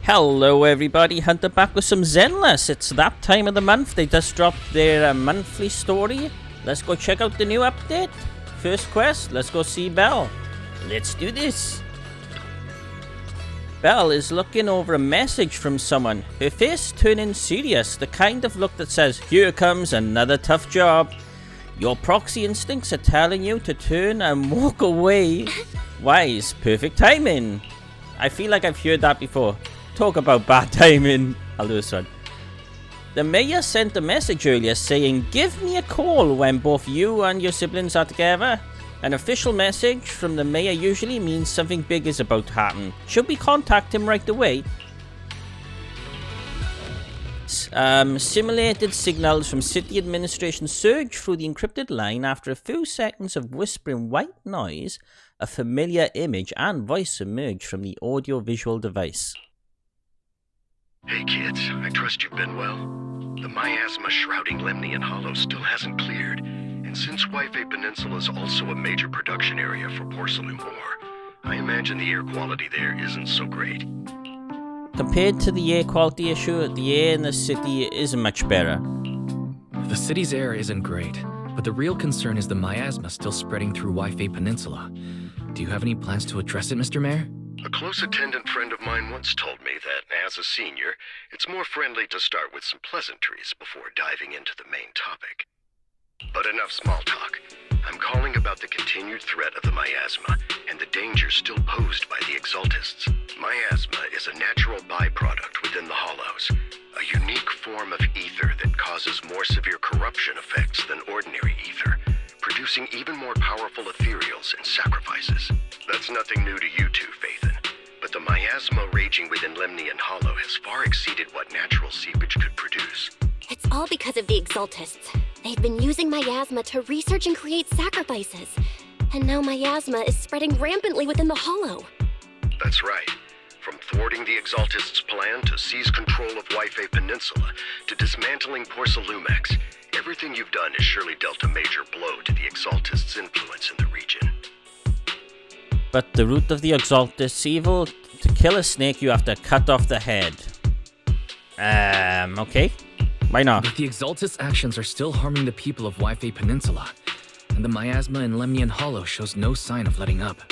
Hello everybody, Hunter back with some Zenless. It's that time of the month. They just dropped their monthly story. Let's go check out the new update. First quest, let's go see Belle. Let's do this. Belle is looking over a message from someone. Her face turning serious, the kind of look that says, "Here comes another tough job." Your proxy instincts are telling you to turn and walk away. Wise, perfect timing. I feel like I've heard that before. Talk about bad timing. I'll do this one. The mayor sent a message earlier saying, "Give me a call when both you and your siblings are together." An official message from the mayor usually means something big is about to happen. Should we contact him right away? Simulated signals from city administration surge through the encrypted line after a few seconds of whispering white noise. A familiar image and voice emerge from the audio-visual device. Hey kids, I trust you've been well. The miasma shrouding Lemnian Hollow still hasn't cleared, and since Wi-Fi Peninsula is also a major production area for porcelain ore, I imagine the air quality there isn't so great. Compared to the air quality issue, the air in the city isn't much better. The city's air isn't great, but the real concern is the miasma still spreading through Wi-Fi Peninsula. Do you have any plans to address it, Mr. Mayor? A close attendant friend of mine once told me that, as a senior, it's more friendly to start with some pleasantries before diving into the main topic. But enough small talk. I'm calling about the continued threat of the miasma and the dangers still posed by the exaltists. Miasma is a natural byproduct within the hollows, a unique form of ether that causes more severe corruption effects than ordinary ether, producing even more powerful ethereals and sacrifices. That's nothing new to you two, Phaethon, but the miasma raging within Lemnian Hollow has far exceeded what natural seepage could produce. It's all because of the exaltists. They've been using miasma to research and create sacrifices. And now miasma is spreading rampantly within the hollow. That's right. From thwarting the exaltists' plan to seize control of Wi-Fi Peninsula to dismantling Porcelumex, everything you've done has surely dealt a major blow to the exaltists' influence in the region. But the root of the exaltists' evil, to kill a snake you have to cut off the head. Okay. Why not? But the exaltists' actions are still harming the people of Wi-Fi Peninsula, and the miasma in Lemnian Hollow shows no sign of letting up.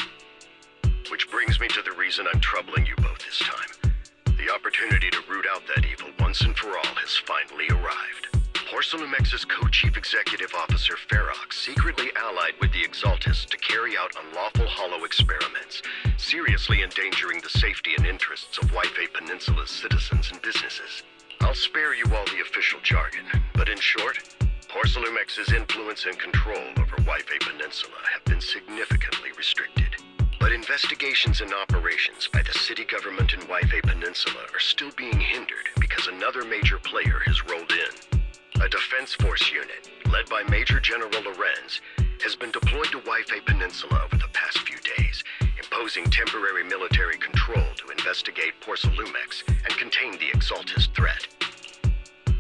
Which brings me to the reason I'm troubling you both this time. The opportunity to root out that evil once and for all has finally arrived. Porcelumex's co-chief executive officer Ferox secretly allied with the exaltists to carry out unlawful hollow experiments, seriously endangering the safety and interests of Wi-Fi Peninsula's citizens and businesses. I'll spare you all the official jargon, but in short, Porcelumex's influence and control over Wi-Fi Peninsula have been significantly restricted. But investigations and operations by the city government in Wi-Fi Peninsula are still being hindered because another major player has rolled in. A defense force unit, led by Major General Lorenz, has been deployed to Wi-Fi Peninsula over the past few days, imposing temporary military control to investigate Porcelumex and contain the exaltist threat.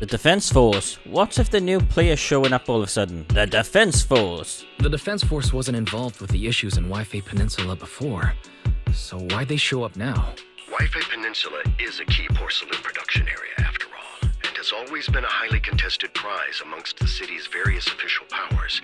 The defense force? What if the new player's showing up all of a sudden? The defense force! The defense force wasn't involved with the issues in Wi-Fi Peninsula before, so why'd they show up now? Wi-Fi Peninsula is a key porcelain production area after all, and has always been a highly contested prize amongst the city's various official powers.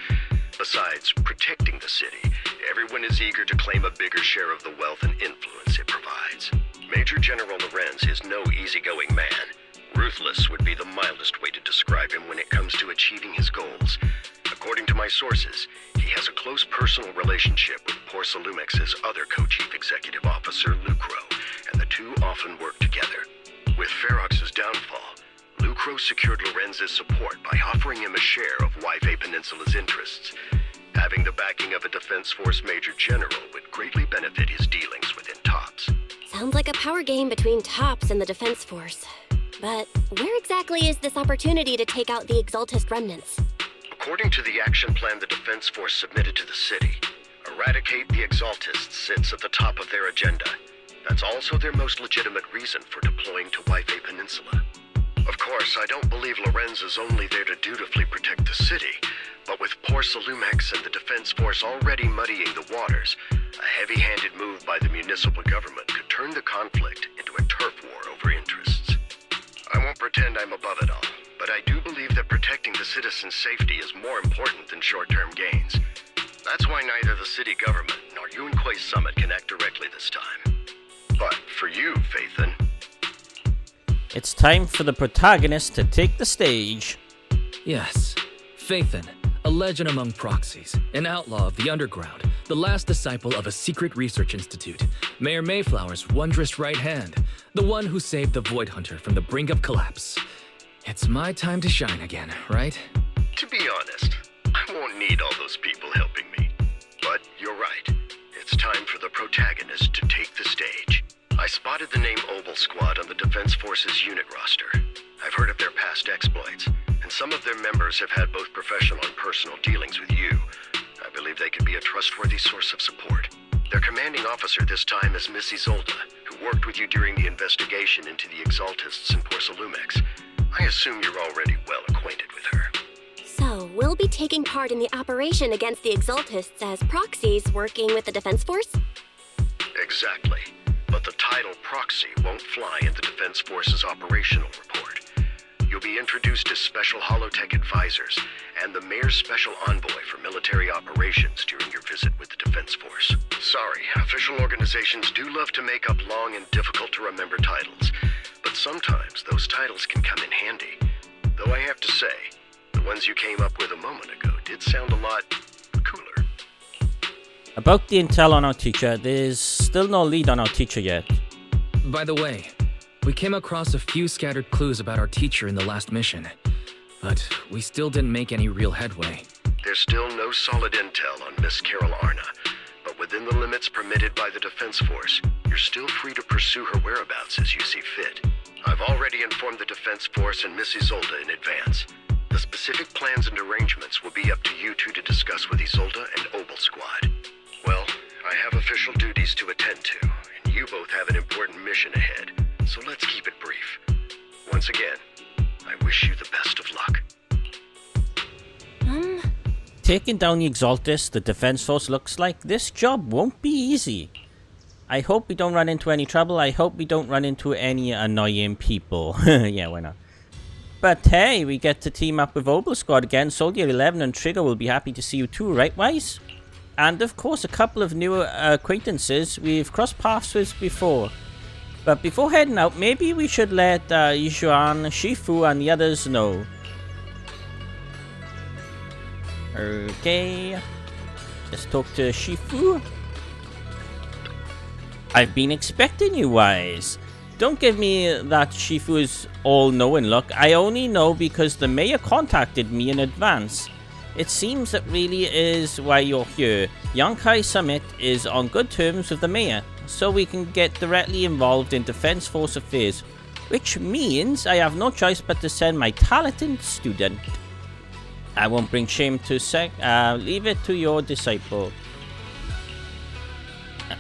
Besides protecting the city, everyone is eager to claim a bigger share of the wealth and influence it provides. Major General Lorenz is no easygoing man. Ruthless would be the mildest way to describe him when it comes to achieving his goals. According to my sources, he has a close personal relationship with Porcelumex's other co-chief executive officer, Lucro, and the two often work together. With Ferox's downfall, Lucro secured Lorenz's support by offering him a share of Wi-Fi Peninsula's interests. Having the backing of a Defense Force Major General would greatly benefit his dealings within TOPS. Sounds like a power game between TOPS and the Defense Force. But where exactly is this opportunity to take out the exaltist remnants? According to the action plan the Defense Force submitted to the city, eradicate the exaltists sits at the top of their agenda. That's also their most legitimate reason for deploying to Wi-Fi Peninsula. Of course, I don't believe Lorenz is only there to dutifully protect the city, but with Porcelumex and the Defense Force already muddying the waters, A heavy-handed move by the municipal government could turn the conflict into a turf war over interests. I won't pretend I'm above it all, but I do believe that protecting the citizens' safety is more important than short-term gains. That's why neither the city government nor Yunquai's summit can act directly this time. But for you, Phaethon... It's time for the protagonist to take the stage. Yes, Phaethon, a legend among proxies, an outlaw of the underground, the last disciple of a secret research institute, Mayor Mayflower's wondrous right hand, the one who saved the Void Hunter from the brink of collapse. It's my time to shine again, right? To be honest, I won't need all those people helping me. But you're right. It's time for the protagonist to take the stage. I spotted the name Obol Squad on the Defense Forces unit roster. I've heard of their past exploits, and some of their members have had both professional and personal dealings with you. I believe they could be a trustworthy source of support. Their commanding officer this time is Miss Isolde, who worked with you during the investigation into the exaltists in Porcelumex. I assume you're already well acquainted with her. So, we'll be taking part in the operation against the exaltists as proxies working with the Defense Force? Exactly. But the title Proxy won't fly in the Defense Force's operational report. You'll be introduced as Special Holotech Advisors and the Mayor's Special Envoy for Military Operations during your visit with the Defense Force. Sorry, official organizations do love to make up long and difficult-to-remember titles, but sometimes those titles can come in handy. Though I have to say, the ones you came up with a moment ago did sound a lot cooler. About the intel on our teacher, there's still no lead on our teacher yet. By the way, we came across a few scattered clues about our teacher in the last mission, but we still didn't make any real headway. There's still no solid intel on Miss Carol Arna, but within the limits permitted by the Defense Force, you're still free to pursue her whereabouts as you see fit. I've already informed the Defense Force and Miss Isolde in advance. The specific plans and arrangements will be up to you two to discuss with Isolde and Obol Squad. Well, I have official duties to attend to, and you both have an important mission ahead, so let's keep it brief. Once again, I wish you the best of luck. Taking down the exaltists the Defense Force looks like this job won't be easy. I hope we don't run into any trouble. I hope we don't run into any annoying people. Yeah, why not? But hey, we get to team up with Obol Squad again. Soldier 11 and Trigger will be happy to see you too, right, Wise? And of course, a couple of new acquaintances we've crossed paths with before. But before heading out, maybe we should let Yishuan, Shifu, and the others know. Okay. Let's talk to Shifu. I've been expecting you, Wise. Don't give me that Shifu's all-knowing look. I only know because the mayor contacted me in advance. It seems that really is why you're here. Yunkai Summit is on good terms with the mayor, so we can get directly involved in Defense Force affairs, which means I have no choice but to send my talented student. I won't bring shame to leave it to your disciple.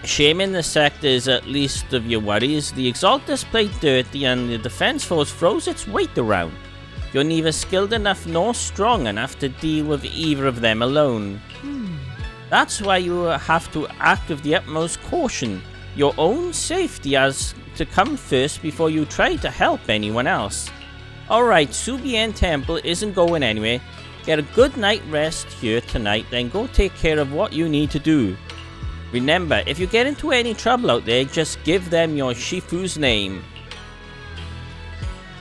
Shame in the sect is at least of your worries. The exaltists play dirty and the Defense Force throws its weight around. You're neither skilled enough nor strong enough to deal with either of them alone. That's why you have to act with the utmost caution. Your own safety has to come first before you try to help anyone else. Alright, Subien Temple isn't going anywhere. Get a good night rest here tonight, then go take care of what you need to do. Remember, if you get into any trouble out there, just give them your Shifu's name.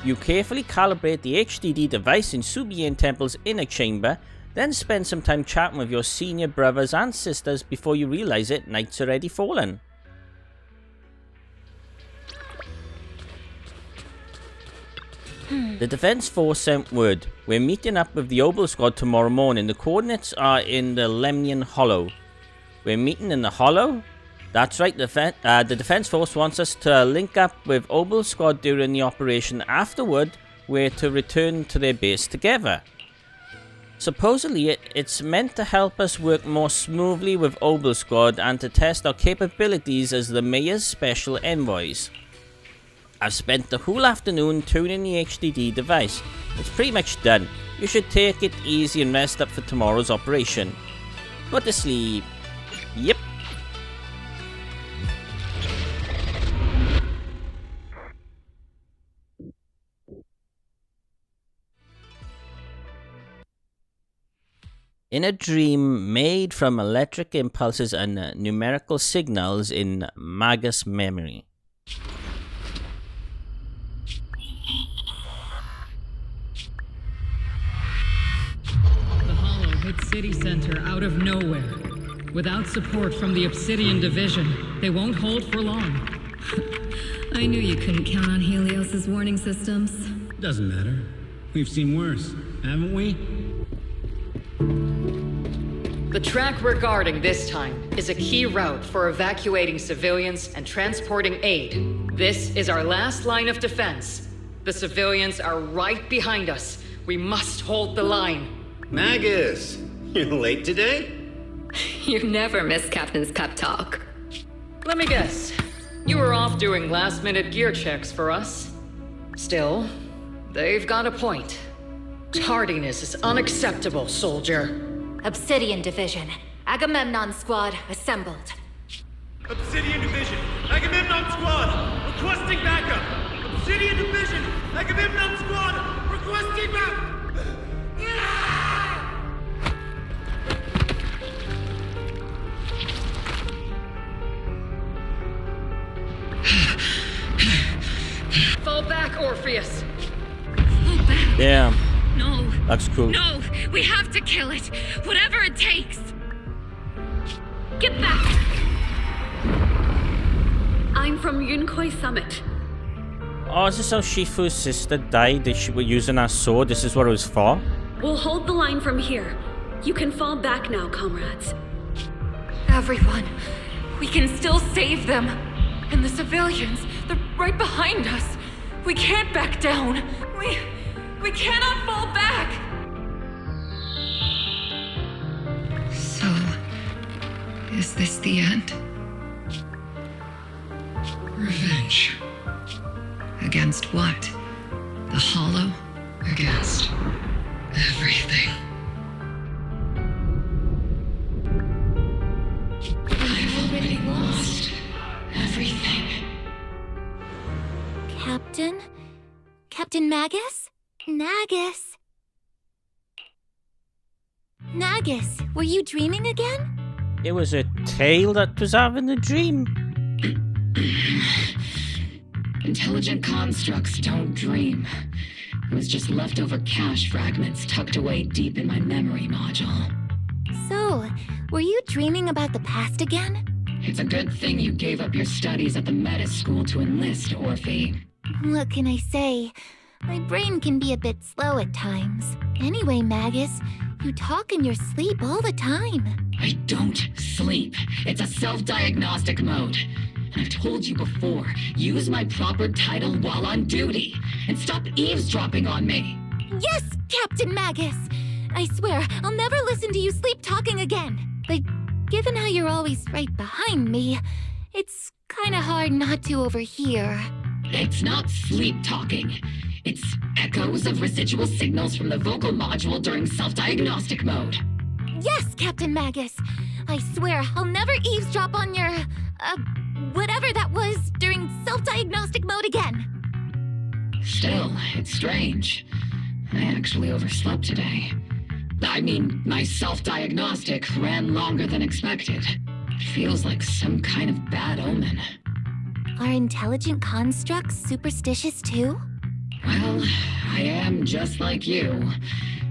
You carefully calibrate the HDD device in Subien Temple's inner chamber, then spend some time chatting with your senior brothers and sisters before you realize it, night's already fallen. The Defense Force sent word. We're meeting up with the Obol Squad tomorrow morning. The coordinates are in the Lemnian Hollow. We're meeting in the Hollow? That's right, the Defense Force wants us to link up with Obol Squad during the operation. Afterward, we're to return to their base together. Supposedly, it's meant to help us work more smoothly with Obol Squad and to test our capabilities as the Mayor's special envoys. I've spent the whole afternoon tuning the HDD device. It's pretty much done. You should take it easy and rest up for tomorrow's operation. Go to sleep. Yep. In a dream made from electric impulses and numerical signals in Magus memory. The Hollow hit City Center out of nowhere. Without support from the Obsidian Division, they won't hold for long. I knew you couldn't count on Helios's warning systems. Doesn't matter. We've seen worse, haven't we? The track we're guarding this time is a key route for evacuating civilians and transporting aid. This is our last line of defense. The civilians are right behind us. We must hold the line. Magus, you're late today? You never miss Captain's pep talk. Let me guess. You were off doing last-minute gear checks for us. Still, they've got a point. Tardiness is unacceptable, soldier. Obsidian Division. Agamemnon Squad assembled. Obsidian Division, Agamemnon Squad, requesting backup! Obsidian Division, Agamemnon Squad, requesting backup! Fall back, Orpheus! Fall back. Yeah, No. that's cool. No, we have to kill it. Whatever it takes. Get back. I'm from Yunkoi Summit. Oh, is this how Shifu's sister died? They were using her sword. This is what it was for? We'll hold the line from here. You can fall back now, comrades. Everyone, we can still save them. And the civilians, they're right behind us. We can't back down. We cannot fall back. So, is this the end? Revenge. Against what? The Hollow? Against everything. I've already lost everything. Captain? Captain Magus? Nagus? Nagus, were you dreaming again? It was a tail that was having a dream. Intelligent constructs don't dream. It was just leftover cache fragments tucked away deep in my memory module. So, were you dreaming about the past again? It's a good thing you gave up your studies at the Meta School to enlist, Orphe. What can I say? My brain can be a bit slow at times. Anyway, Magus, you talk in your sleep all the time. I don't sleep. It's a self-diagnostic mode. And I've told you before, use my proper title while on duty. And stop eavesdropping on me. Yes, Captain Magus! I swear, I'll never listen to you sleep talking again. But given how you're always right behind me, it's kinda hard not to overhear. It's not sleep talking. It's echoes of residual signals from the vocal module during self-diagnostic mode. Yes, Captain Magus! I swear, I'll never eavesdrop on your, whatever that was during self-diagnostic mode again. Still, it's strange. I actually overslept today. I mean, my self-diagnostic ran longer than expected. It feels like some kind of bad omen. Are intelligent constructs superstitious too? Well, I am just like you.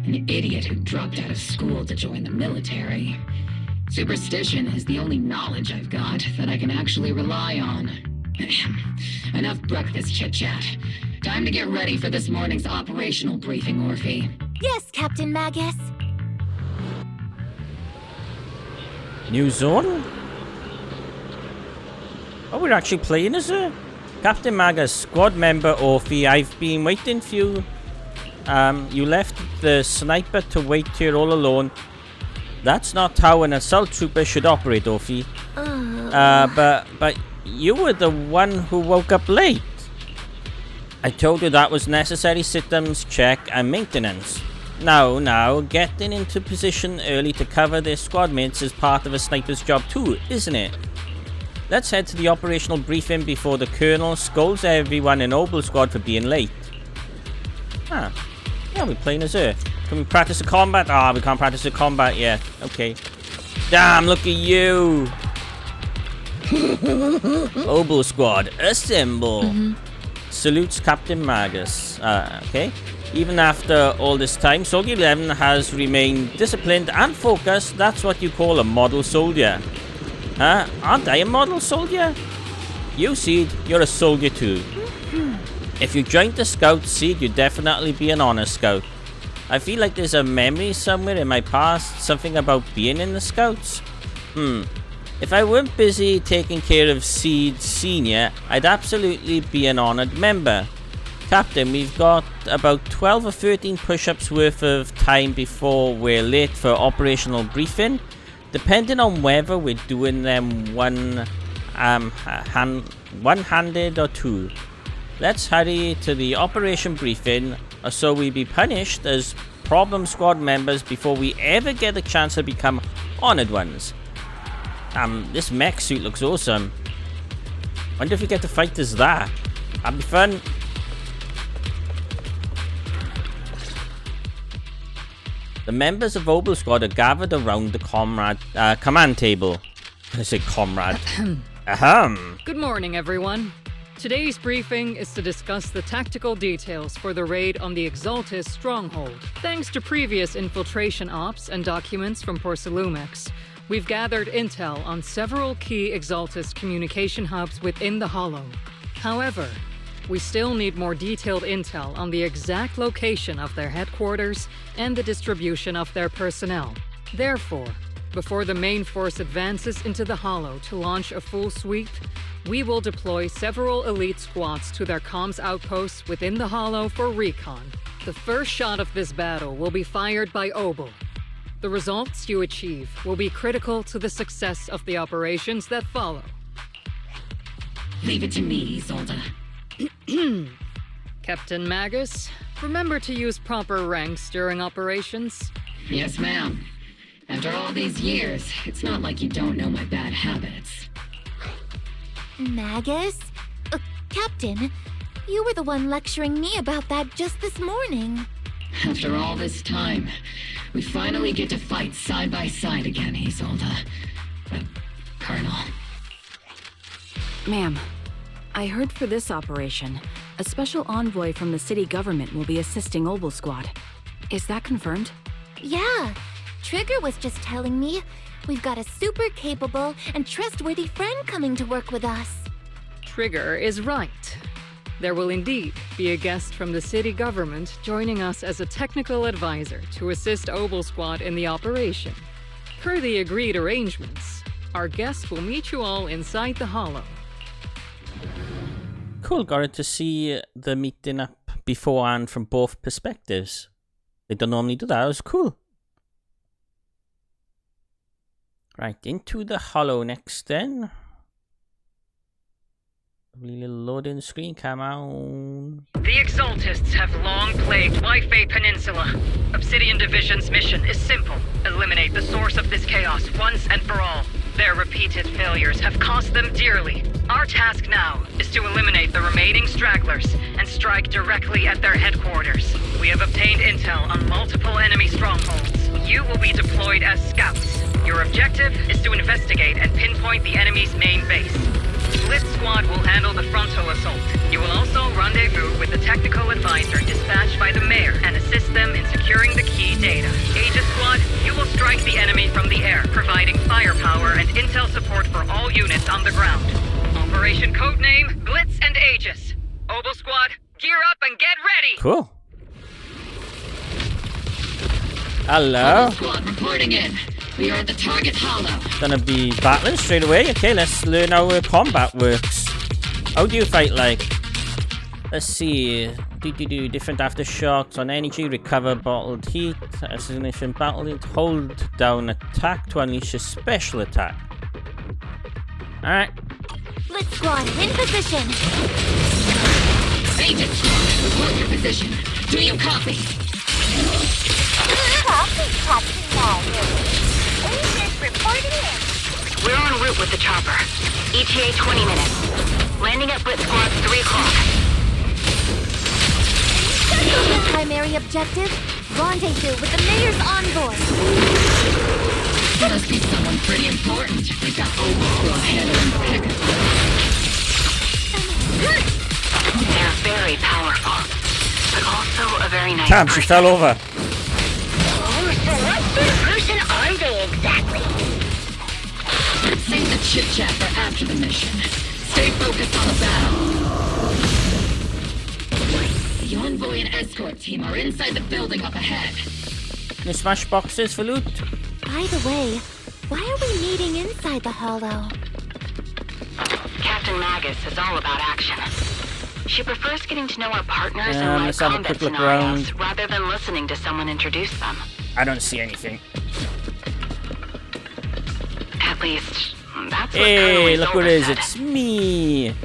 An idiot who dropped out of school to join the military. Superstition is the only knowledge I've got that I can actually rely on. Enough breakfast chit-chat. Time to get ready for this morning's operational briefing, Orphe. Yes, Captain Magus. New zone? Oh, we're actually playing as a Captain Magus, squad member Orphe. I've been waiting for you. You left the sniper to wait here all alone. That's not how an assault trooper should operate, Orphe. But you were the one who woke up late. I told you that was necessary systems check and maintenance. Now, getting into position early to cover their squad mates is part of a sniper's job too, isn't it? Let's head to the operational briefing before the Colonel scolds everyone in Obol squad for being late. Yeah, we're playing as her. Can we practice the combat? Ah, we can't practice the combat yet. Okay. Damn, look at you. Obol Squad, assemble. Salutes Captain Magus. Okay. Even after all this time, Soldier 11 has remained disciplined and focused. That's what you call a model soldier. Huh? Aren't I a model soldier? You, Seed, you're a soldier too. If you joined the Scout, Seed, you'd definitely be an honor Scout. I feel like there's a memory somewhere in my past, something about being in the Scouts. If I weren't busy taking care of Seed Senior, I'd absolutely be an honored member. Captain, we've got about 12 or 13 push-ups worth of time before we're late for operational briefing. Depending on whether we're doing them one-handed or two. Let's hurry to the operation briefing, or so we be punished as problem squad members before we ever get the chance to become honored ones. This mech suit looks awesome. Wonder if we get to fight as that. That'd be fun. The members of Obol Squad are gathered around the command table. I say comrade. Ahem. Good morning, everyone. Today's briefing is to discuss the tactical details for the raid on the exaltist stronghold. Thanks to previous infiltration ops and documents from Porcelumex, we've gathered intel on several key exaltist communication hubs within the Hollow. However, we still need more detailed intel on the exact location of their headquarters and the distribution of their personnel. Therefore, before the main force advances into the Hollow to launch a full sweep, we will deploy several elite squads to their comms outposts within the Hollow for recon. The first shot of this battle will be fired by Obol. The results you achieve will be critical to the success of the operations that follow. Leave it to me, Isolde. Captain Magus, remember to use proper ranks during operations? Yes, ma'am. After all these years, it's not like you don't know my bad habits. Magus? Captain, you were the one lecturing me about that just this morning. After all this time, we finally get to fight side by side again, Isolde. Colonel. Ma'am, I heard for this operation, a special envoy from the city government will be assisting Obol Squad. Is that confirmed? Yeah, Trigger was just telling me we've got a super capable and trustworthy friend coming to work with us. Trigger is right. There will indeed be a guest from the city government joining us as a technical advisor to assist Obol Squad in the operation. Per the agreed arrangements, our guest will meet you all inside the Hollow. Cool, got it to see the meeting up beforehand from both perspectives. They don't normally do that. It was cool. Right, into the Hollow next then. Lovely little loading screen, come on. The Exaltists have long plagued Wi-Fi Peninsula. Obsidian Division's mission is simple. Eliminate the source of this chaos once and for all. Their repeated failures have cost them dearly. Our task now is to eliminate the remaining stragglers and strike directly at their headquarters. We have obtained intel on multiple enemy strongholds. You will be deployed as scouts. Your objective is to investigate and pinpoint the enemy's main base. Blitz Squad will handle the frontal assault. You will also rendezvous with the technical advisor dispatched by the mayor and assist them in securing the key data. Aegis Squad, you will strike the enemy from the air, providing firepower and intel support for all units on the ground. Operation codename Blitz and Aegis. Obol Squad, gear up and get ready! Cool. Hello. Obol Squad reporting in. We are at the target Hollow. Gonna be battling straight away. Okay, let's learn how combat works. How do you fight like? Let's see. Different aftershocks on energy, recover bottled heat, assassination battle, hold down attack to unleash a special attack. Alright. Blitz Squad, in position! Agent Squad, report your position. Do you copy? Copy, Captain Magus. Agent reporting in. We're en route with the chopper. ETA 20 minutes. Landing at Blitz Squad 3 o'clock. Primary military objective, rendezvous with the mayor's envoy. Must be someone pretty important. We've got obol handling the pickup. They're very powerful, but also a very nice Damn, she fell over. Oh, so what sort of person are they exactly? Let's save the chit-chat for after the mission. Stay focused on the battle. The envoy and escort team are inside the building up ahead. Can you smash boxes for loot? By the way, why are we meeting inside the hollow? Captain Magus is all about action. She prefers getting to know our partners in live let's have a combat quick look scenarios around. rather than listening to someone introduce them. I don't see anything. At least, that's what Hey, Colonel look what Isolde it is. said. It's me.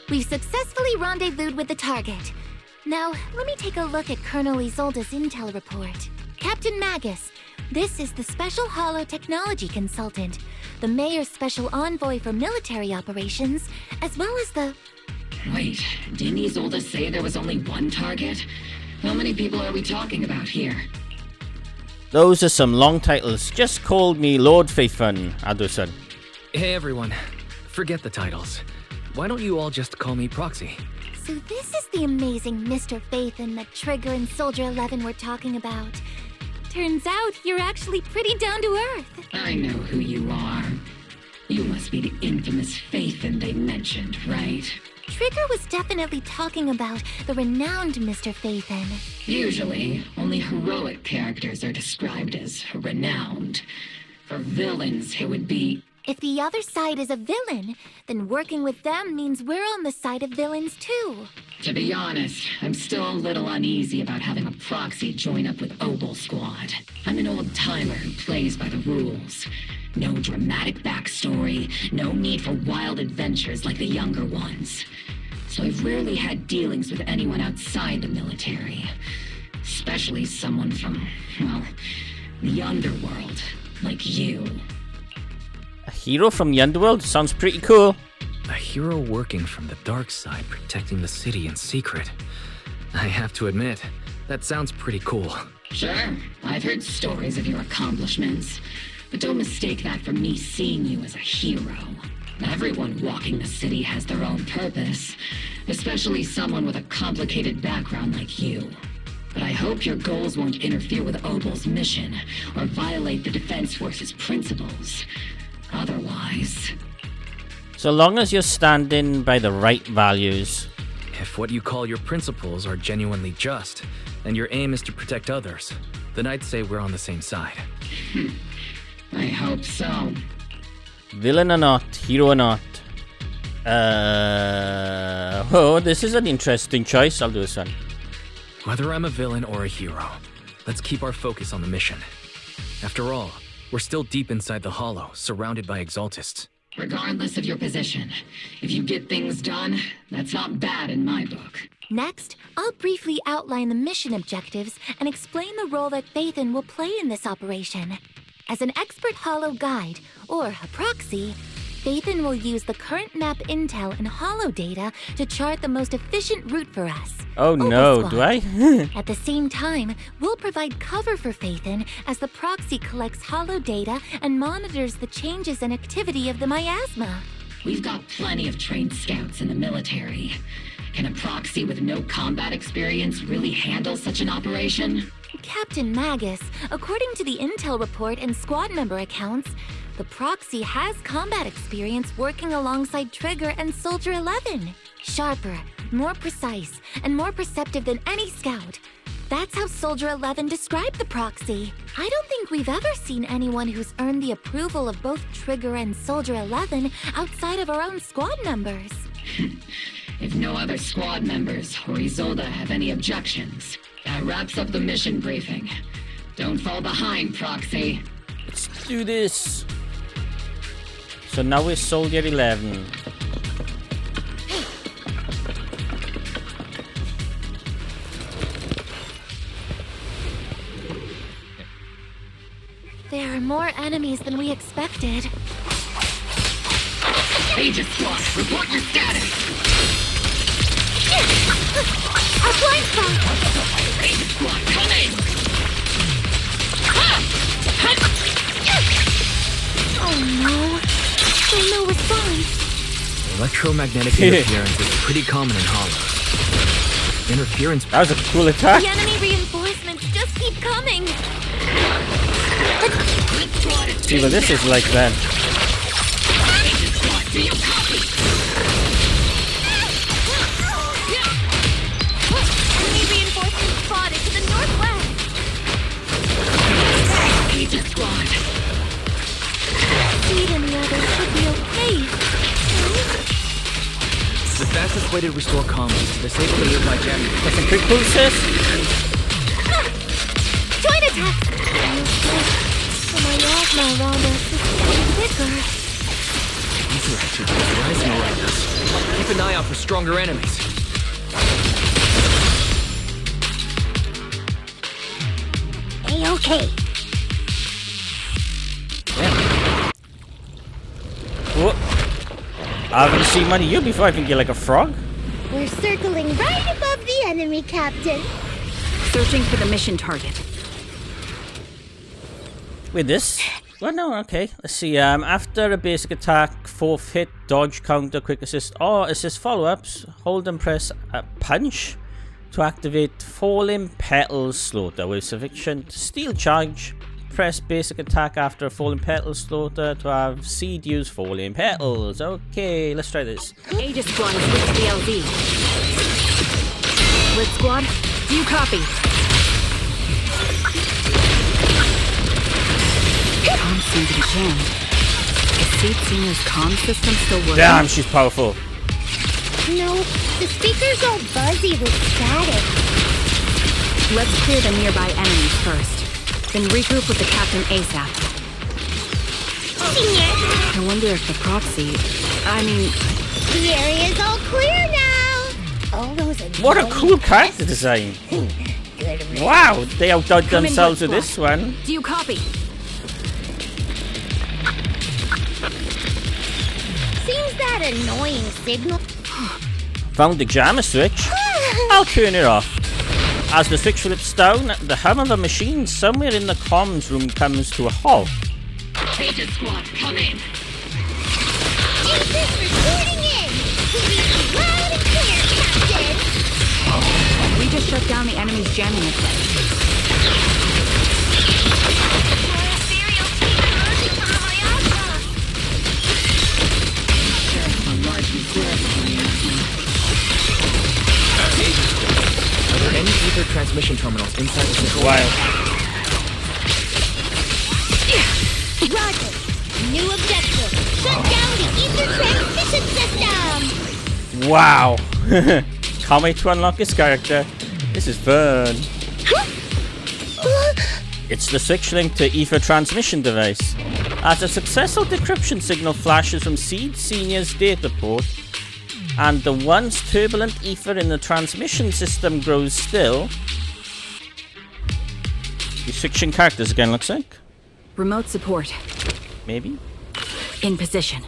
We've successfully rendezvoused with the target. Now, let me take a look at Colonel Isolde's intel report. Captain Magus, this is the Special Hollow Technology Consultant, the Mayor's Special Envoy for Military Operations, as well as the... Wait, didn't Isolde say there was only one target? How many people are we talking about here? Those are some long titles. Just call me Lord Faithfun, Adusan. Hey everyone, forget the titles. Why don't you all just call me Proxy? So this is the amazing Mr. Faithin that Trigger and Soldier 11 were talking about. Turns out you're actually pretty down to earth. I know who you are. You must be the infamous Faithin they mentioned, right? Trigger was definitely talking about the renowned Mr. Faithin. Usually, only heroic characters are described as renowned. For villains, it would be... If the other side is a villain, then working with them means we're on the side of villains too. To be honest, I'm still a little uneasy about having a proxy join up with Obol Squad. I'm an old-timer who plays by the rules. No dramatic backstory, no need for wild adventures like the younger ones. So I've rarely had dealings with anyone outside the military. Especially someone from, well, the underworld, like you. A hero from the underworld? Sounds pretty cool. A hero working from the dark side, protecting the city in secret. I have to admit, that sounds pretty cool. Sure, I've heard stories of your accomplishments, but don't mistake that for me seeing you as a hero. Everyone walking the city has their own purpose, especially someone with a complicated background like you. But I hope your goals won't interfere with Obol's mission, or violate the Defense Force's principles. Otherwise... So long as you're standing by the right values. If what you call your principles are genuinely just, and your aim is to protect others, then I'd say we're on the same side. I hope so. Villain or not, hero or not. Oh, this is an interesting choice. I'll do this one. Whether I'm a villain or a hero, let's keep our focus on the mission. After all, we're still deep inside the Hollow, surrounded by exaltists. Regardless of your position, if you get things done, that's not bad in my book. Next, I'll briefly outline the mission objectives and explain the role that Faithin will play in this operation. As an expert Hollow guide, or a proxy, Faithin will use the current map intel and Hollow data to chart the most efficient route for us. Oh no, do I? At the same time, we'll provide cover for Faithin as the proxy collects Hollow data and monitors the changes and activity of the miasma. We've got plenty of trained scouts in the military. Can a proxy with no combat experience really handle such an operation? Captain Magus, according to the intel report and squad member accounts, the proxy has combat experience working alongside Trigger and Soldier 11. Sharper, more precise, and more perceptive than any scout. That's how Soldier 11 described the proxy. I don't think we've ever seen anyone who's earned the approval of both Trigger and Soldier 11 outside of our own squad members. If no other squad members or Isolde have any objections, that wraps up the mission briefing. Don't fall behind, Proxy. Let's do this. So now we're Soldier 11. There are more enemies than we expected. Aegis Squad, report your status! A blind spot! Oh no. Still no response. Electromagnetic interference is pretty common in hollows. Interference. That was a cool attack. The enemy reinforcements just keep coming. See what this is like then. Enemy reinforcements spotted to the northwest. Agent Squad. Speed and the others should be okay. The fastest way to restore comms is to disable the nearby jamming. That's some pretty cool, sis. Joint attack! The miasma around us is getting bigger. Ether activity is rising around us. Keep an eye out for stronger enemies. A-okay. Whoa. I haven't seen one of you before. I think you're like a frog. We're circling right above the enemy, Captain. Searching for the mission target. With this? Well, no, okay. Let's see. After a basic attack, 4th hit, dodge, counter, quick assist, or assist follow-ups, hold and press punch to activate Falling Petals Slaughter with sufficient steel charge. Press basic attack after a Falling Petals Slaughter to have Seed use Falling Petals. Okay, let's try this. Aegis Squad is with the LZ. Blitz Squad, do you copy? Comms seem to be jammed. Is Seed Senior's comm system still working? Damn, she's powerful. No, the speaker's all buzzy with static. Let's clear the nearby enemies first. Then regroup with the Captain ASAP. Senior! I wonder if the proxy... The area's all clear now! All those What a cool character design. Wow, they outdone themselves with this one. Do you copy? Seems that annoying signal. Found the jammer switch. I'll turn it off. As the switch flips down, the hum of a machine somewhere in the comms room comes to a halt. Agent Squad, come in. Agents reporting in! We read you loud and clear, Captain! We just shut down the enemy's jamming equipment. Are there any ether transmission terminals inside the system? Wild. Roger! New objective! Shut down the ether transmission system! Wow. Can't wait to unlock this character. This is fun. It's the switch link to ether transmission device. As a successful decryption signal flashes from Seed Senior's data port, and the once turbulent ether in the transmission system grows still. You're switching characters again, looks like. Remote support. Maybe? In position.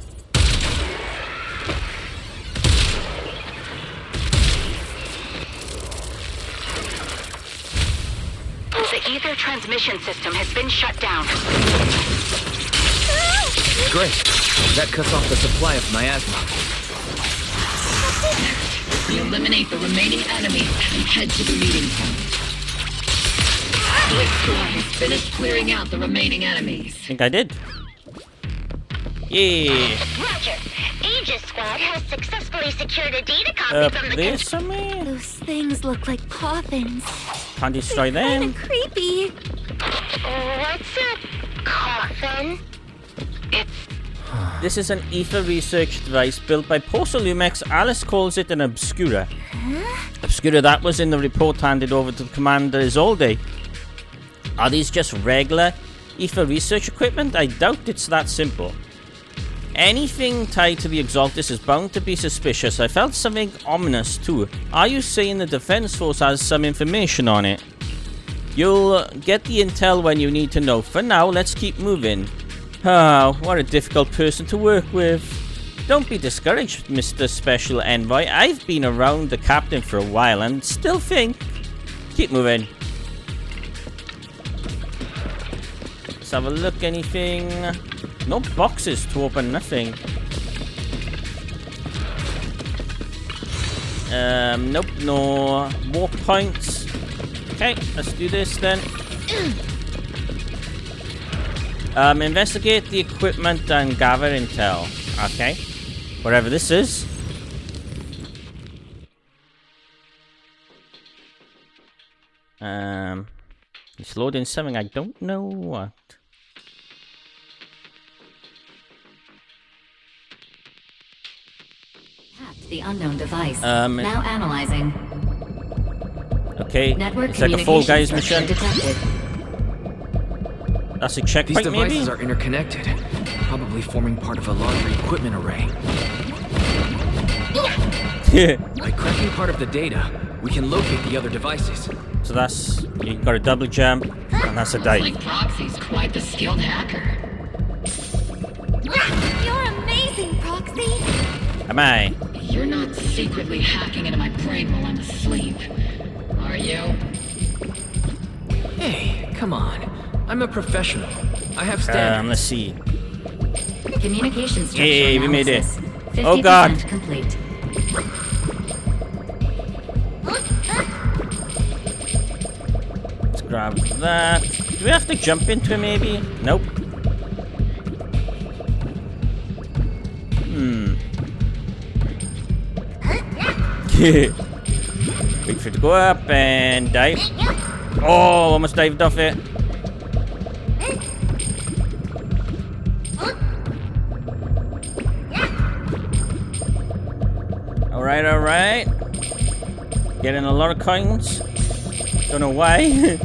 The ether transmission system has been shut down. Great. That cuts off the supply of miasma. We eliminate the remaining enemies and head to the meeting point. Blitz Squad has finished clearing out the remaining enemies. I think I did. Yeah. Roger. Aegis Squad has successfully secured a data copy from the There somewhere? Those things look like coffins. Can't destroy them. Kinda creepy. What's a coffin? This is an ether research device built by Postal Lumex. Alice calls it an Obscura. Obscura that was in the report handed over to the Commander Isolde. Are these just regular ether research equipment? I doubt it's that simple. Anything tied to the exaltists is bound to be suspicious. I felt something ominous too. Are you saying the Defense Force has some information on it? You'll get the intel when you need to know. For now, let's keep moving. Ah, what a difficult person to work with. Don't be discouraged, Mr. Special Envoy. I've been around the captain for a while and still think... Keep moving. Let's have a look. Anything? No boxes to open, nothing. Nope, no more points. Okay, let's do this then. Investigate the equipment and gather intel. Okay. Whatever this is. It's loading something I don't know what. The unknown device. Now analyzing. Okay. Network it's like a Fall Guys mission. Detected. That's a checkpoint. These devices maybe? are interconnected, probably forming part of a larger equipment array. By cracking part of the data, we can locate the other devices. So that's, you got a double jump, and that's a dive. Like Proxy's quite the skilled hacker. You're amazing, Proxy! Am I? You're not secretly hacking into my brain while I'm asleep, are you? Hey, come on. I'm a professional. I have standards. Let's see. Communication structure Hey, we made it. analysis. 50% Oh god. complete. Let's grab that. Do we have to jump into it maybe? Nope. Wait for it to go up and dive. Oh, almost dived off it. Alright, alright. Getting a lot of coins. Don't know why.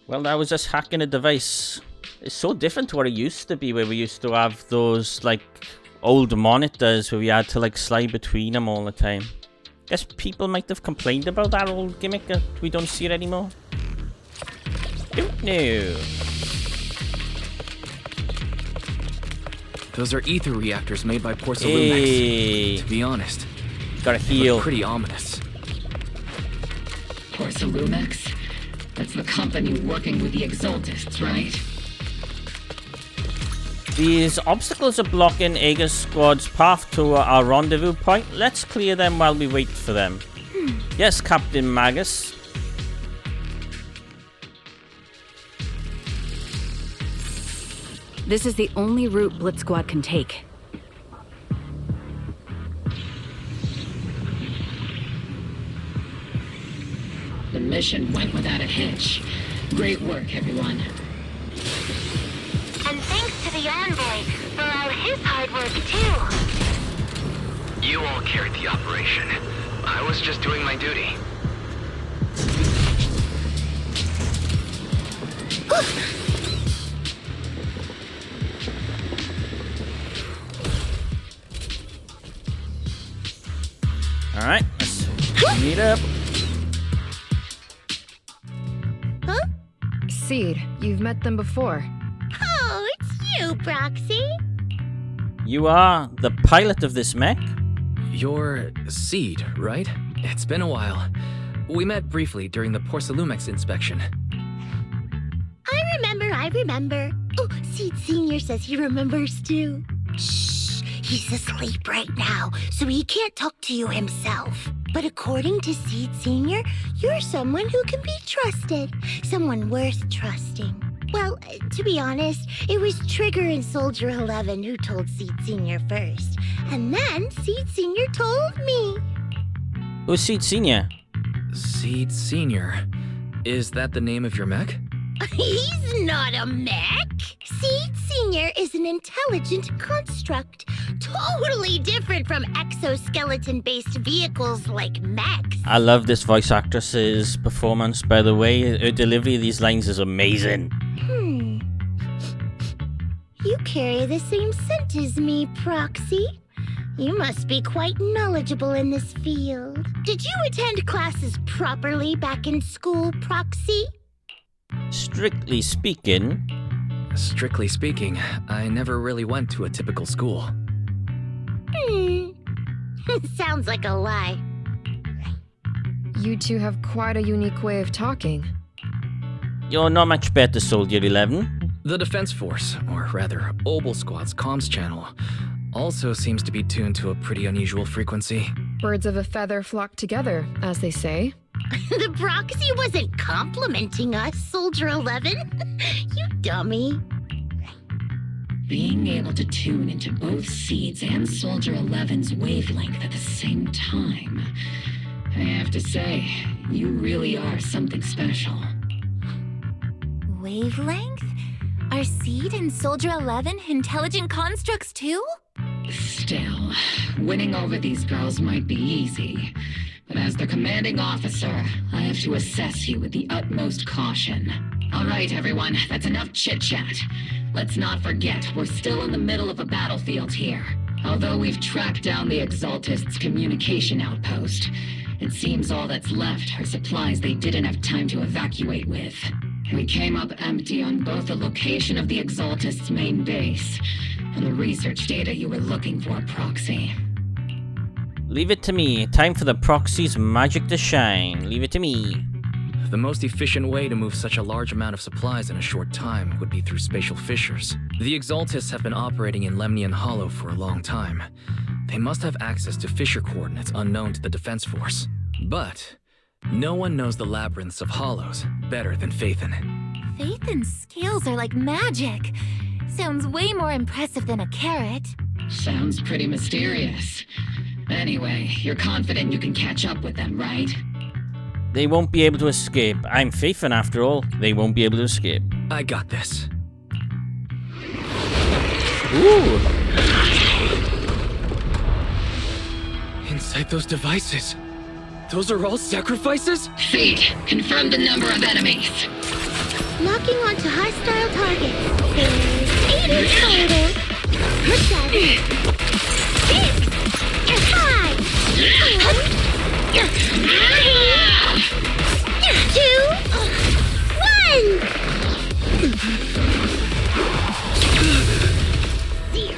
Well, that was just hacking a device. It's so different to what it used to be, where we used to have those, like, old monitors where we had to, like, slide between them all the time. Guess people might have complained about that old gimmick that we don't see it anymore. Don't know. Those are ether reactors made by Porcelain. Hey. To be honest, Gotta heal. pretty ominous. Porcelain? That's the company working with the exaltists, right? These obstacles are blocking Aegis Squad's path to our rendezvous point. Let's clear them while we wait for them. Yes, Captain Magus. This is the only route Blitz Squad can take. The mission went without a hitch. Great work, everyone. And thanks to the envoy for all his hard work, too. You all carried the operation. I was just doing my duty. Alright, let's meet up. Huh? Seed, you've met them before. Oh, it's you, Proxy. You are the pilot of this mech? You're Seed, right? It's been a while. We met briefly during the Porcelumex inspection. I remember. Oh, Seed Senior says he remembers too. Shh, he's asleep right now, so he can't talk to you himself. But according to Seed Senior, you're someone who can be trusted. Someone worth trusting. Well, to be honest, it was Trigger and Soldier 11 who told Seed Senior first. And then Seed Senior told me. Who's Seed Senior? Seed Senior. Is that the name of your mech? He's not a mech. Seed Senior is an intelligent construct. Totally different from exoskeleton-based vehicles like mechs. I love this voice actress's performance, by the way. Her delivery of these lines is amazing. You carry the same scent as me, Proxy. You must be quite knowledgeable in this field. Did you attend classes properly back in school, Proxy? Strictly speaking, I never really went to a typical school. Sounds like a lie. You two have quite a unique way of talking. you're not much better, Soldier 11. The Defense Force, or rather, Obol Squad's comms channel, also seems to be tuned to a pretty unusual frequency. Birds of a feather flock together, as they say. The Proxy wasn't complimenting us, Soldier 11. You dummy. Being able to tune into both Seed's and Soldier 11's wavelength at the same time. I have to say, you really are something special. Wavelength? Are Seed and Soldier 11 intelligent constructs too? Still, winning over these girls might be easy. But as their commanding officer, I have to assess you with the utmost caution. All right, everyone, that's enough chit-chat. Let's not forget, we're still in the middle of a battlefield here. Although we've tracked down the exaltists' communication outpost, it seems all that's left are supplies they didn't have time to evacuate with. We came up empty on both the location of the exaltists' main base and the research data you were looking for, Proxy. Leave it to me. Time for the Proxy's magic to shine. Leave it to me. The most efficient way to move such a large amount of supplies in a short time would be through spatial fissures. The exaltists have been operating in Lemnian Hollow for a long time. They must have access to fissure coordinates unknown to the Defense Force. But no one knows the labyrinths of hollows better than Phaethon. Phaethon's scales are like magic. Sounds way more impressive than a carrot. Sounds pretty mysterious. Anyway, you're confident you can catch up with them, right? They won't be able to escape. I'm Phaethon after all. They won't be able to escape. I got this. Ooh! Inside those devices, those are all sacrifices? Seed, confirm the number of enemies. Locking onto hostile targets. There's 8 in total. 7, 6, 5, 4, 2, 1. 0.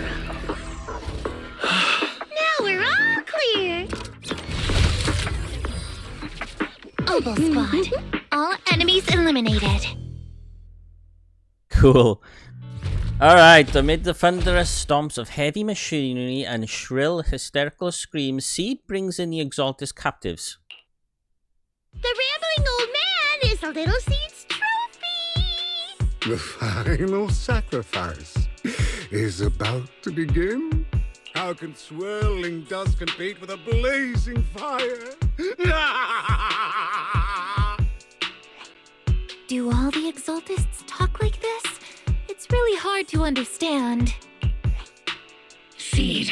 Now we're all clear. Obol Squad. All enemies eliminated. Cool. Alright, amid the thunderous stomps of heavy machinery and shrill, hysterical screams, Seed brings in the Exaltist captives. The rambling old man is a little Seed's trophy. The final sacrifice is about to begin. How can swirling dust compete with a blazing fire? Do all the Exaltists talk like this? It's really hard to understand. Seed,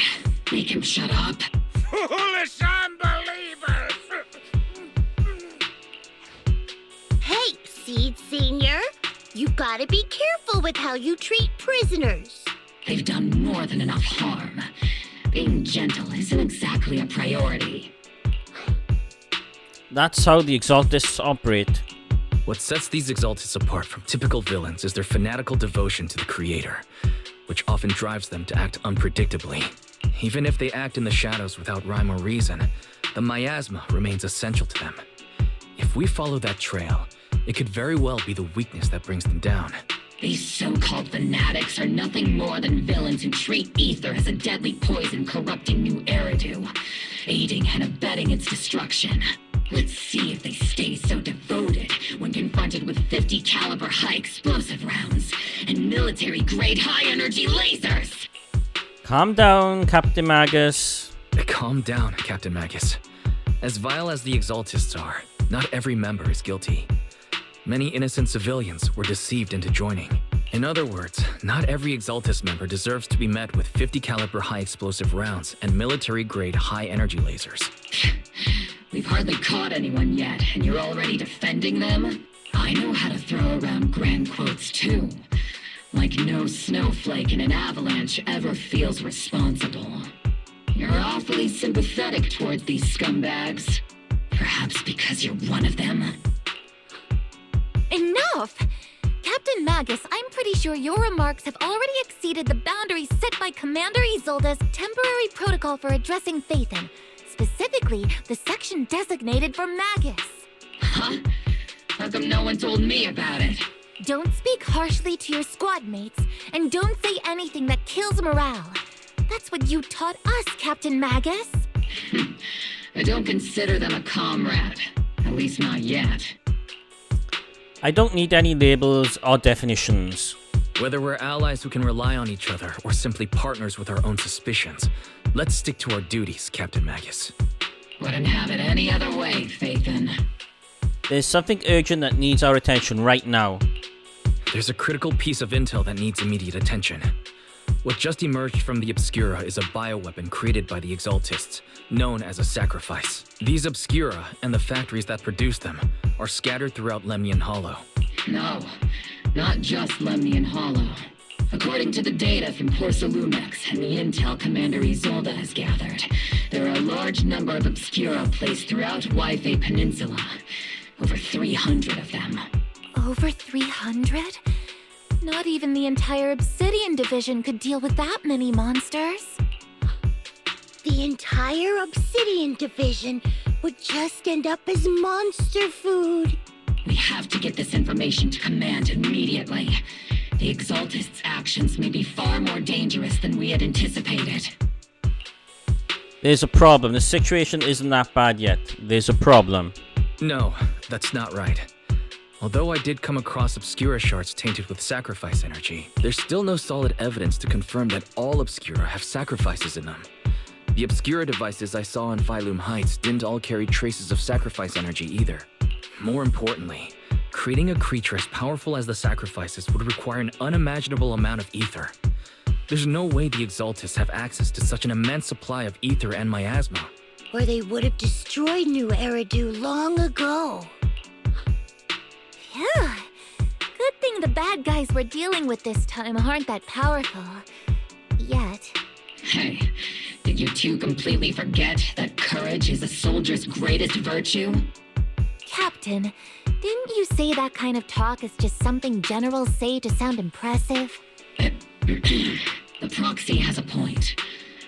make him shut up. Foolish unbelievers! Hey, Seed Senior. You gotta be careful with how you treat prisoners. They've done more than enough harm. Being gentle isn't exactly a priority. That's how the Exaltists operate. What sets these Exaltists apart from typical villains is their fanatical devotion to the Creator, which often drives them to act unpredictably. Even if they act in the shadows without rhyme or reason, the miasma remains essential to them. If we follow that trail, it could very well be the weakness that brings them down. These so-called fanatics are nothing more than villains who treat ether as a deadly poison corrupting new Eridu, aiding and abetting its destruction. Let's see if they stay so devoted when confronted with 50 caliber high explosive rounds and military-grade high-energy lasers! Calm down, Captain Magus. Calm down, Captain Magus. As vile as the Exaltists are, not every member is guilty. Many innocent civilians were deceived into joining. In other words, not every Exaltist member deserves to be met with 50 caliber high explosive rounds and military-grade high-energy lasers. We've hardly caught anyone yet, and you're already defending them? I know how to throw around grand quotes too. Like no snowflake in an avalanche ever feels responsible. You're awfully sympathetic towards these scumbags. Perhaps because you're one of them? Enough! Captain Magus, I'm pretty sure your remarks have already exceeded the boundaries set by Commander Isolde's temporary protocol for addressing Phaethon. Specifically, the section designated for Magus. Huh? How come no one told me about it? Don't speak harshly to your squad mates, and don't say anything that kills morale. That's what you taught us, Captain Magus. I don't consider them a comrade. At least not yet. I don't need any labels or definitions. Whether we're allies who can rely on each other or simply partners with our own suspicions, let's stick to our duties, Captain Magus. Wouldn't have it any other way, Phaethon. There's something urgent that needs our attention right now. There's a critical piece of intel that needs immediate attention. What just emerged from the Obscura is a bioweapon created by the exaltists, known as a sacrifice. These Obscura, and the factories that produce them, are scattered throughout Lemnian Hollow. No, not just Lemnian Hollow. According to the data from Porcelumex and the intel Commander Isolde has gathered, there are a large number of Obscura placed throughout Yphae Peninsula. Over 300 of them. Over 300? Not even the entire Obsidian Division could deal with that many monsters. The entire Obsidian Division would just end up as monster food. We have to get this information to Command immediately. The Exaltists' actions may be far more dangerous than we had anticipated. There's a problem. The situation isn't that bad yet. There's a problem. No, that's not right. Although I did come across Obscura shards tainted with sacrifice energy, there's still no solid evidence to confirm that all Obscura have sacrifices in them. The Obscura devices I saw on Phylum Heights didn't all carry traces of sacrifice energy either. More importantly, creating a creature as powerful as the sacrifices would require an unimaginable amount of ether. There's no way the Exaltists have access to such an immense supply of ether and miasma. Or they would have destroyed New Eridu long ago. Phew. Good thing the bad guys we're dealing with this time aren't that powerful. Yet. Hey, did you two completely forget that courage is a soldier's greatest virtue? Captain, didn't you say that kind of talk is just something generals say to sound impressive? The proxy has a point,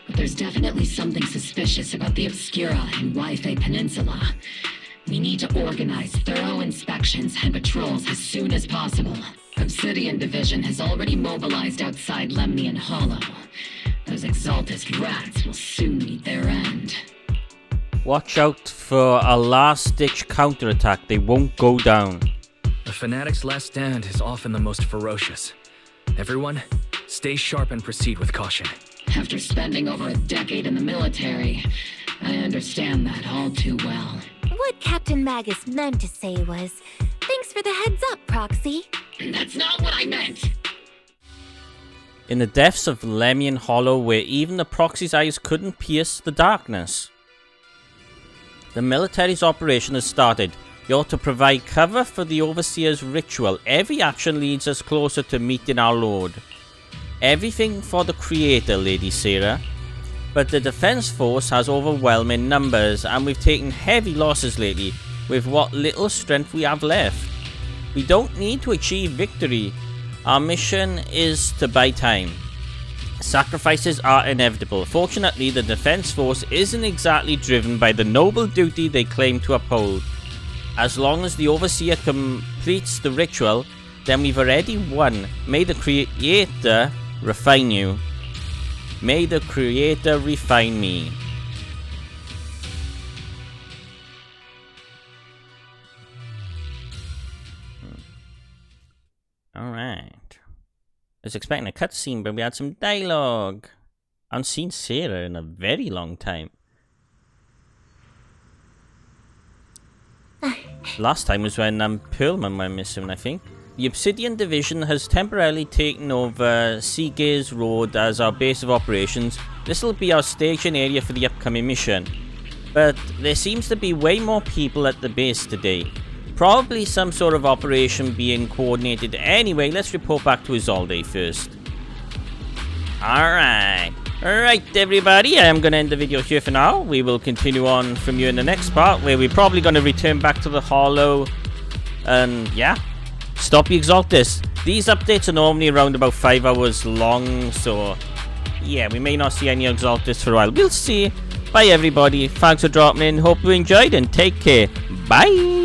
but there's definitely something suspicious about the Obscura in Yphae Peninsula. We need to organize thorough inspections and patrols as soon as possible. Obsidian Division has already mobilized outside Lemnian Hollow. Those Exaltist rats will soon meet their end. Watch out for a last-ditch counterattack. They won't go down. A fanatic's last stand is often the most ferocious. Everyone, stay sharp and proceed with caution. After spending over a decade in the military, I understand that all too well. What Captain Magus meant to say was, thanks for the heads up, Proxy. That's not what I meant! In the depths of Lemnian Hollow, where even the Proxy's eyes couldn't pierce the darkness. The military's operation has started. You're to provide cover for the Overseer's ritual. Every action leads us closer to meeting our Lord. Everything for the Creator, Lady Sarah. But the Defense Force has overwhelming numbers, and we've taken heavy losses lately with what little strength we have left. We don't need to achieve victory. Our mission is to buy time. Sacrifices are inevitable. Fortunately, the Defense Force isn't exactly driven by the noble duty they claim to uphold. As long as the Overseer completes the ritual, then we've already won. May the Creator refine you. May the Creator refine me. Alright. I was expecting a cutscene, but we had some dialogue. I haven't seen Sarah in a very long time. Last time was when Pearlman went missing, I think. The Obsidian Division has temporarily taken over Seagaze Road as our base of operations. This will be our staging area for the upcoming mission. But there seems to be way more people at the base today. Probably some sort of operation being coordinated. Anyway, let's report back to Isolde first. Alright. Alright everybody, I am going to end the video here for now. We will continue on from here in the next part, where we're probably going to return back to the Hollow. And yeah, stop the exaltists. These updates are normally around about 5 hours long, so yeah, we may not see any exaltists for a while. We'll see. Bye everybody, thanks for dropping in, hope you enjoyed, and take care. Bye!